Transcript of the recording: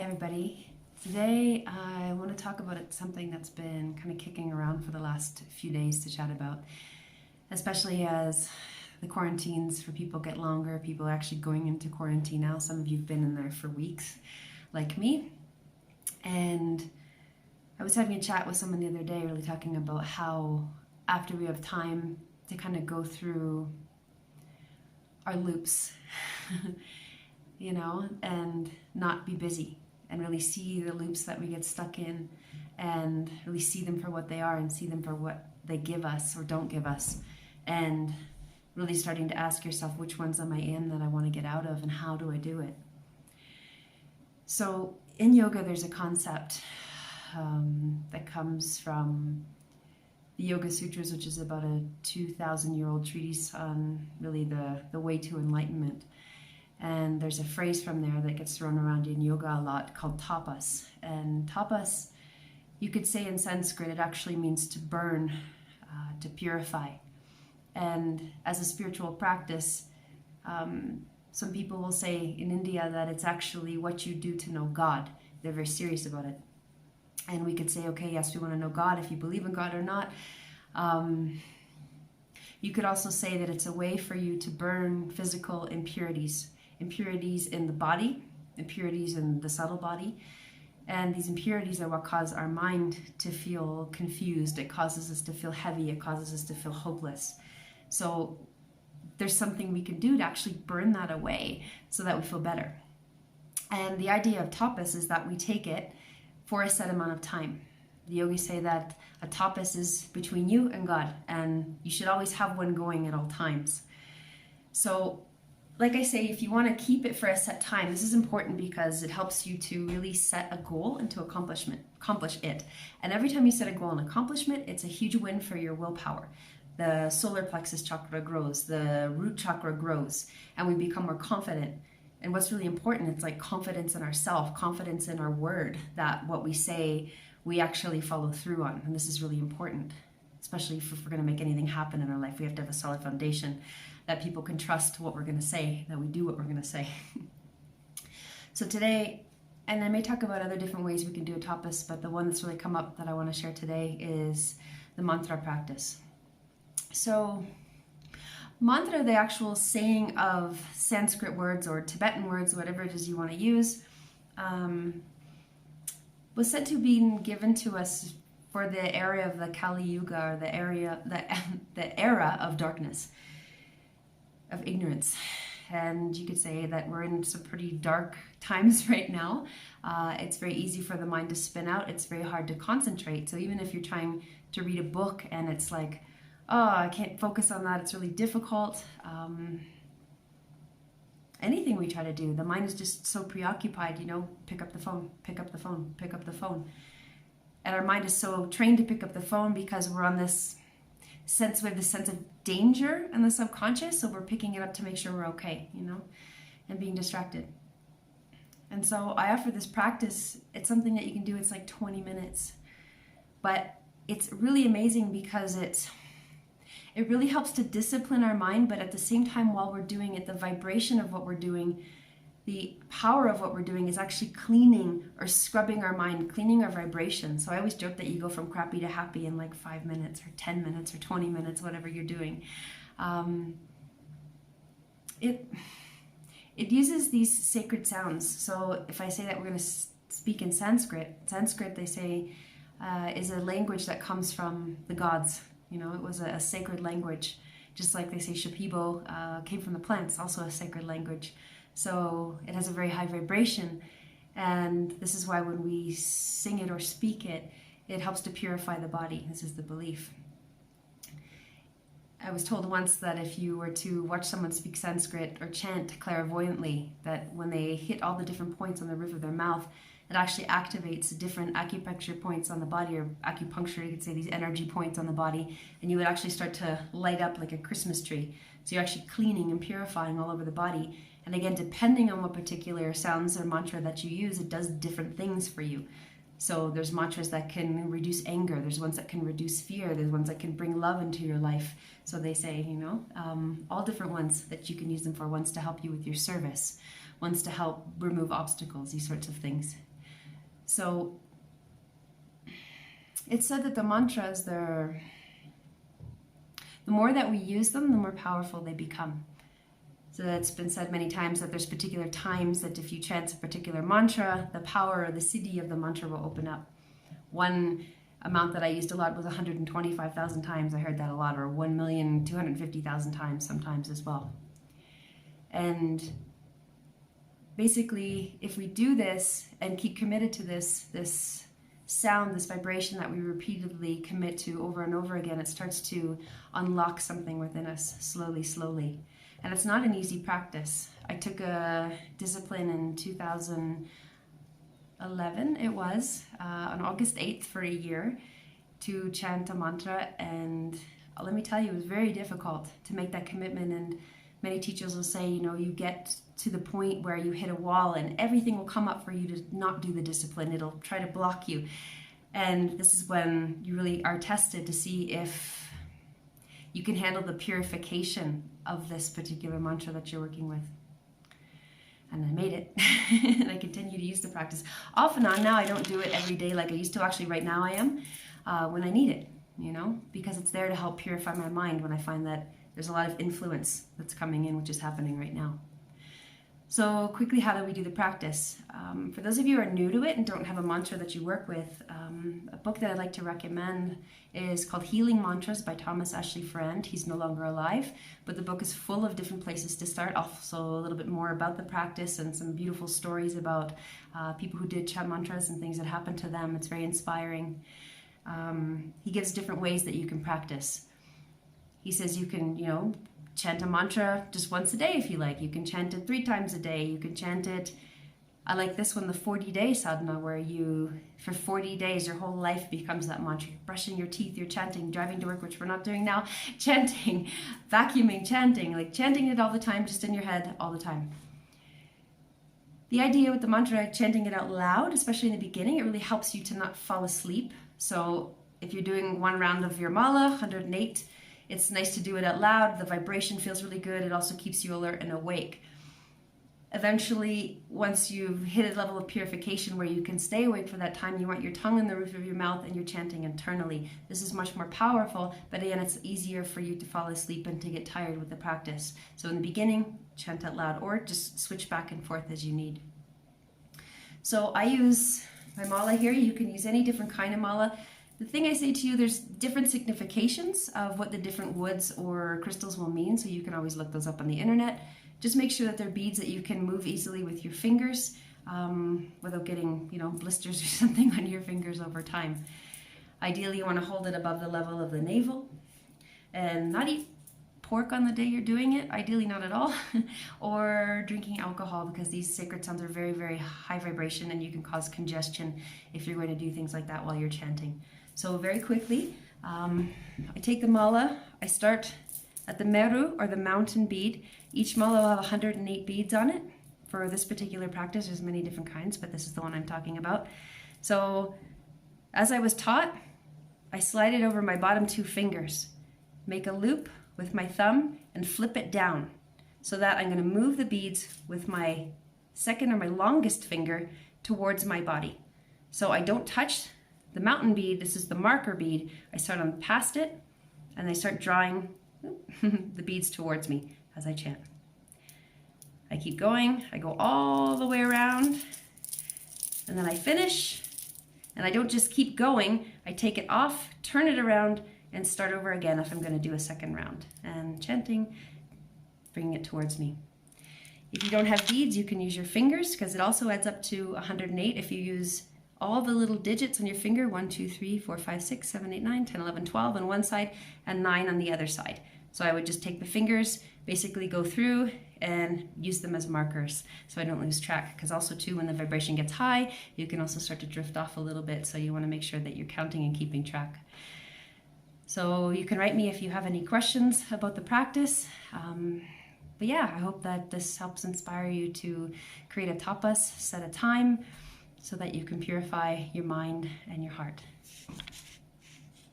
Hey everybody. Today I want to talk about something that's been kind of kicking around for the last few days to chat about, especially as the quarantines for people get longer. People are actually going into quarantine now. Some of you have been in there for weeks, like me. And I was having a chat with someone the other day, really talking about how after we have time to kind of go through our loops, and not be busy and really see the loops that we get stuck in and really see them for what they are and see them for what they give us or don't give us, and really starting to ask yourself, which ones am I in that I want to get out of, and how do I do it? So in yoga, there's a concept that comes from the Yoga Sutras, which is about a 2,000-year-old treatise on really the way to enlightenment. And there's a phrase from there that gets thrown around in yoga a lot called tapas. And tapas, you could say in Sanskrit, it actually means to burn, to purify. And as a spiritual practice, some people will say in India that it's actually what you do to know God. They're very serious about it. And we could say, okay, yes, we want to know God, if you believe in God or not. You could also say that it's a way for you to burn physical impurities in the body, impurities in the subtle body. And these impurities are what cause our mind to feel confused. It causes us to feel heavy. It causes us to feel hopeless. So there's something we can do to actually burn that away so that we feel better. And the idea of tapas is that we take it for a set amount of time. The yogis say that a tapas is between you and God, and you should always have one going at all times. So like I say, if you want to keep it for a set time, this is important because it helps you to really set a goal and to accomplish it. And every time you set a goal and accomplishment, it's a huge win for your willpower. The solar plexus chakra grows, the root chakra grows, and we become more confident. And what's really important, it's like confidence in ourselves, confidence in our word, that what we say, we actually follow through on. And this is really important, especially if we're going to make anything happen in our life. We have to have a solid foundation, that people can trust what we're going to say, that we do what we're going to say. So today, and I may talk about other different ways we can do a tapas, but the one that's really come up that I want to share today is the mantra practice. So mantra, the actual saying of Sanskrit words or Tibetan words, whatever it is you want to use, was said to be given to us for the area of the Kali Yuga, or the era of darkness, of ignorance. And you could say that we're in some pretty dark times right now. It's very easy for the mind to spin out. It's very hard to concentrate. So even if you're trying to read a book and it's like, oh, I can't focus on that, it's really difficult. Anything we try to do, the mind is just so preoccupied, pick up the phone, pick up the phone, pick up the phone. And our mind is so trained to pick up the phone because we're on this sense, we have this sense of danger in the subconscious, so we're picking it up to make sure we're okay, and being distracted. And so I offer this practice. It's something that you can do. It's like 20 minutes. But it's really amazing because it really helps to discipline our mind, but at the same time, while we're doing it, the vibration of what we're doing, the power of what we're doing is actually cleaning or scrubbing our mind, cleaning our vibration. So I always joke that you go from crappy to happy in like 5 minutes or 10 minutes or 20 minutes, whatever you're doing. It uses these sacred sounds. So if I say that we're going to speak in Sanskrit they say is a language that comes from the gods. It was a sacred language, just like they say Shipibo came from the plants, also a sacred language. So it has a very high vibration, and this is why when we sing it or speak it, it helps to purify the body. This is the belief. I was told once that if you were to watch someone speak Sanskrit or chant clairvoyantly, that when they hit all the different points on the roof of their mouth, it actually activates different acupuncture points on the body, or acupuncture, you could say, these energy points on the body, and you would actually start to light up like a Christmas tree. So you're actually cleaning and purifying all over the body. And again, depending on what particular sounds or mantra that you use, it does different things for you. So there's mantras that can reduce anger. There's ones that can reduce fear. There's ones that can bring love into your life. So they say, all different ones that you can use them for. Ones to help you with your service. Ones to help remove obstacles, these sorts of things. So it's said that the mantras, the more that we use them, the more powerful they become. So it's been said many times that there's particular times that if you chant a particular mantra, the power or the siddhi of the mantra will open up. One amount that I used a lot was 125,000 times. I heard that a lot, or 1,250,000 times sometimes as well. And basically, if we do this and keep committed to this sound, this vibration that we repeatedly commit to over and over again, it starts to unlock something within us slowly, slowly. And it's not an easy practice. I took a discipline in 2011, it was, on August 8th for a year to chant a mantra. And let me tell you, it was very difficult to make that commitment. And many teachers will say, you know, you get to the point where you hit a wall and everything will come up for you to not do the discipline. It'll try to block you. And this is when you really are tested to see if you can handle the purification of this particular mantra that you're working with. And I made it. And I continue to use the practice. Off and on now, I don't do it every day like I used to. Actually, right now I am, when I need it, you know, because it's there to help purify my mind when I find that there's a lot of influence that's coming in, which is happening right now. So quickly, how do we do the practice? For those of you who are new to it and don't have a mantra that you work with, a book that I'd like to recommend is called Healing Mantras by Tapas. He's no longer alive, but the book is full of different places to start. Also a little bit more about the practice and some beautiful stories about people who did chant mantras and things that happened to them. It's very inspiring. He gives different ways that you can practice. He says you can, you know, chant a mantra just once a day if you like. You can chant it 3 times a day. You can chant it, I like this one, the 40-day sadhana, where you, for 40 days, your whole life becomes that mantra. You're brushing your teeth, you're chanting, driving to work, which we're not doing now, chanting, vacuuming, chanting, like chanting it all the time, just in your head all the time. The idea with the mantra, chanting it out loud, especially in the beginning, it really helps you to not fall asleep. So if you're doing 1 round of your mala, 108, it's nice to do it out loud. The vibration feels really good. It also keeps you alert and awake. Eventually, once you've hit a level of purification where you can stay awake for that time, you want your tongue in the roof of your mouth and you're chanting internally. This is much more powerful, but again, it's easier for you to fall asleep and to get tired with the practice. So in the beginning, chant out loud, or just switch back and forth as you need. So I use my mala here. You can use any different kind of mala. The thing I say to you, there's different significations of what the different woods or crystals will mean, so you can always look those up on the internet. Just make sure that they're beads that you can move easily with your fingers without getting, you know, blisters or something on your fingers over time. Ideally, you want to hold it above the level of the navel and not eat pork on the day you're doing it, ideally not at all, or drinking alcohol, because these sacred sounds are very, very high vibration and you can cause congestion if you're going to do things like that while you're chanting. So very quickly, I take the mala, I start at the meru, or the mountain bead. Each mala will have 108 beads on it. For this particular practice, there's many different kinds, but this is the one I'm talking about. So as I was taught, I slide it over my bottom 2 fingers, make a loop with my thumb and flip it down, so that I'm going to move the beads with my second or my longest finger towards my body. So I don't touch the mountain bead. This is the marker bead. I start on past it and I start drawing the beads towards me as I chant. I keep going, I go all the way around, and then I finish, and I don't just keep going, I take it off, turn it around, and start over again if I'm going to do a second round. And chanting, bringing it towards me. If you don't have beads, you can use your fingers, because it also adds up to 108 if you use all the little digits on your finger, 1, 2, 3, 4, 5, 6, 7, 8, 9, 10, 11, 12 on one side, and 9 on the other side. So I would just take the fingers, basically go through and use them as markers so I don't lose track. Because also too, when the vibration gets high, you can also start to drift off a little bit. So you want to make sure that you're counting and keeping track. So you can write me if you have any questions about the practice. But yeah, I hope that this helps inspire you to create a tapas, set a time, so that you can purify your mind and your heart.